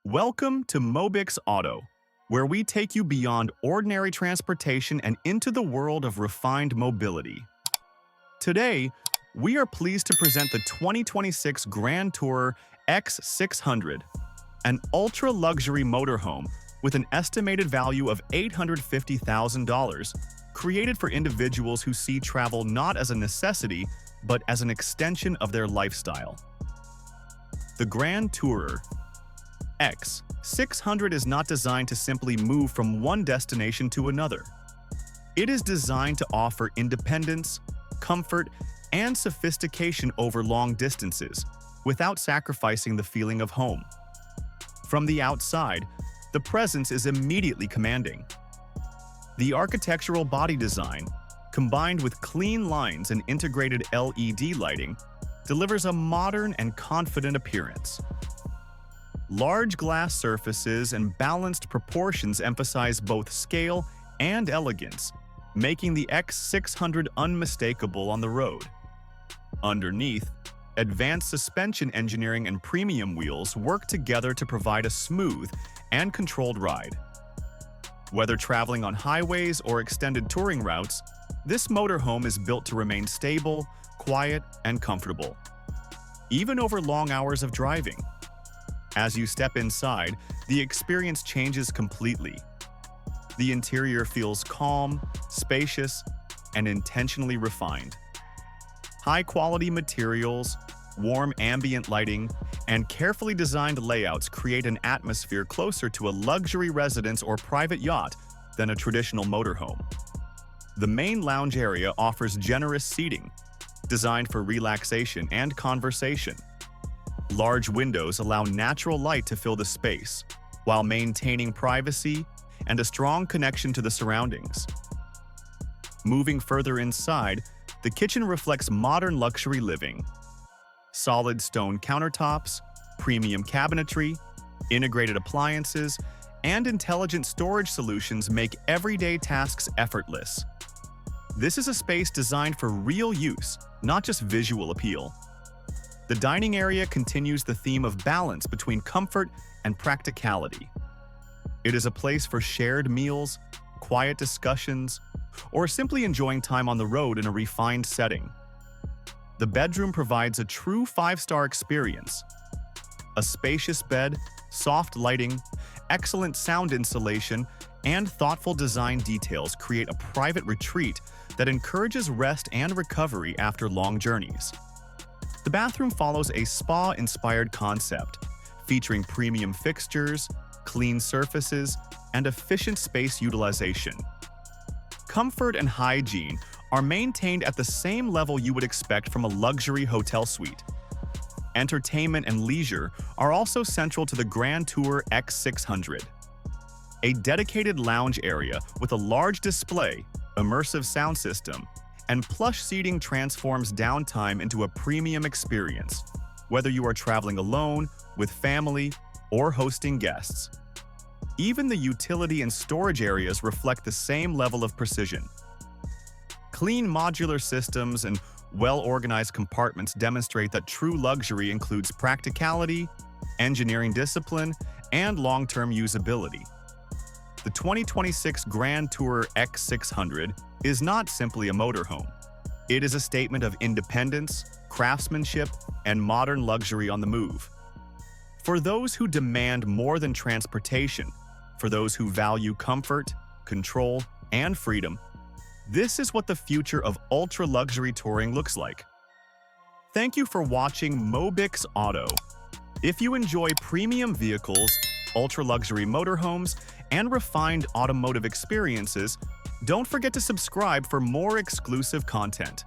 Welcome to MobyxAuto, where we take you beyond ordinary transportation and into the world of refined mobility. Today, we are pleased to present the 2026 Grand Tourer X600, an ultra-luxury motorhome with an estimated value of $850,000, created for individuals who see travel not as a necessity, but as an extension of their lifestyle. The Grand Tourer X600 is not designed to simply move from one destination to another. It is designed to offer independence, comfort, and sophistication over long distances, without sacrificing the feeling of home. From the outside, the presence is immediately commanding. The architectural body design, combined with clean lines and integrated LED lighting, delivers a modern and confident appearance. Large glass surfaces and balanced proportions emphasize both scale and elegance, making the X600 unmistakable on the road. Underneath, advanced suspension engineering and premium wheels work together to provide a smooth and controlled ride. Whether traveling on highways or extended touring routes, this motorhome is built to remain stable, quiet, and comfortable, even over long hours of driving. As you step inside, the experience changes completely. The interior feels calm, spacious, and intentionally refined. High-quality materials, warm ambient lighting, and carefully designed layouts create an atmosphere closer to a luxury residence or private yacht than a traditional motorhome. The main lounge area offers generous seating, designed for relaxation and conversation. Large windows allow natural light to fill the space, while maintaining privacy and a strong connection to the surroundings. Moving further inside, the kitchen reflects modern luxury living. Solid stone countertops, premium cabinetry, integrated appliances, and intelligent storage solutions make everyday tasks effortless. This is a space designed for real use, not just visual appeal. The dining area continues the theme of balance between comfort and practicality. It is a place for shared meals, quiet discussions, or simply enjoying time on the road in a refined setting. The bedroom provides a true five-star experience. A spacious bed, soft lighting, excellent sound insulation, and thoughtful design details create a private retreat that encourages rest and recovery after long journeys. The bathroom follows a spa-inspired concept, featuring premium fixtures, clean surfaces, and efficient space utilization. Comfort and hygiene are maintained at the same level you would expect from a luxury hotel suite. Entertainment and leisure are also central to the Grand Tourer X600. A dedicated lounge area with a large display, immersive sound system, and plush seating transforms downtime into a premium experience, whether you are traveling alone, with family, or hosting guests. Even the utility and storage areas reflect the same level of precision. Clean modular systems and well-organized compartments demonstrate that true luxury includes practicality, engineering discipline, and long-term usability. The 2026 Grand Tourer X600 is not simply a motorhome. It is a statement of independence, craftsmanship, and modern luxury on the move. For those who demand more than transportation, for those who value comfort, control, and freedom, this is what the future of ultra-luxury touring looks like. Thank you for watching MobyxAuto. If you enjoy premium vehicles, ultra-luxury motorhomes, and refined automotive experiences, don't forget to subscribe for more exclusive content.